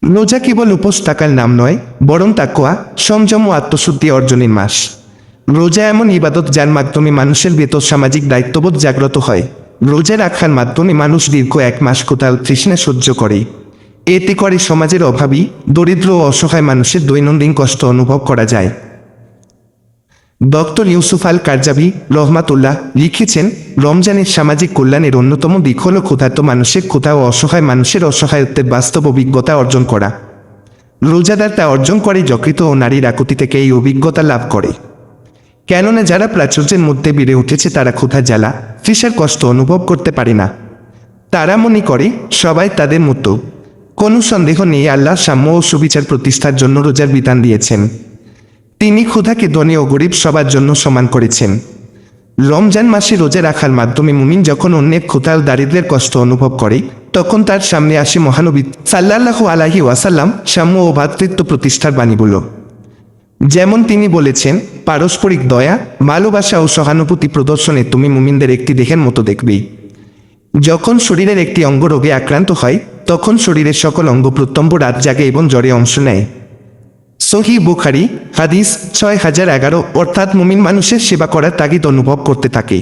রোজা কেবল উপোস থাকার নাম নয়, বরং তাকওয়া, সংযম ও আত্মশুদ্ধি অর্জনের মাস। রোজা এমন ইবাদত যার মাধ্যমে মানুষের ভেতর সামাজিক দায়িত্ববোধ জাগ্রত হয়। রোজা রাখার মাধ্যমে মানুষ দীর্ঘ 1 মাস কোথাও তৃষ্ণা সহ্য করে। এতে করে সমাজের অভাবী, দরিদ্র ও অসহায় মানুষের দৈনন্দিন কষ্ট অনুভব করা যায়। ডক্টর ইউসুফ আল কারজাভি রহমাতুল্লাহ লিখেছেন, রমজানের সামাজিক কল্যাণের অন্যতম দিক হল ক্ষুধার্ত মানুষের ক্ষুধা ও অসহায় মানুষের অসহায়ত্বের বাস্তব অভিজ্ঞতা অর্জন করা। রোজাদার তা অর্জন করে যকৃত ও নারীর আকুতি থেকে এই অভিজ্ঞতা লাভ করে। কেননা যারা প্রাচুর্যের মধ্যে বেড়ে উঠেছে তারা ক্ষুধা জ্বালা, তৃষার কষ্ট অনুভব করতে পারে না। তারা মনে করে সবাই তাদের মতো। কোনো সন্দেহ নেই, আল্লাহ সাম্য ও সুবিচার প্রতিষ্ঠার জন্য রোজার বিধান দিয়েছেন। তিনি ক্ষুধাকে ধনী ও গরিব সবার জন্য সমান করেছেন। রমজান মাসে রোজা রাখার মাধ্যমে মুমিন যখন অন্যের ক্ষুধা ও দারিদ্র্যের কষ্ট অনুভব করে, তখন তার সামনে আসে মহানবী সাল্লাল্লাহু আলাইহি ওয়াসাল্লাম সাম্য ও ভ্রাতৃত্ব প্রতিষ্ঠার বাণীগুলো। যেমন তিনি বলেছেন, পারস্পরিক দয়া, ভালোবাসা ও সহানুভূতি প্রদর্শনে তুমি মুমিনদের একটি দেহের মতো দেখবে। যখন শরীরের একটি অঙ্গ রোগে আক্রান্ত হয়, তখন শরীরের সকল অঙ্গ প্রত্যঙ্গ রাত জাগে এবং জ্বরে অংশ নেয়। সহিহ বুখারী হাদিস 6011, অর্থাৎ মুমিন মানুষের সেবা করার তাগিদ অনুভব করতে থাকে।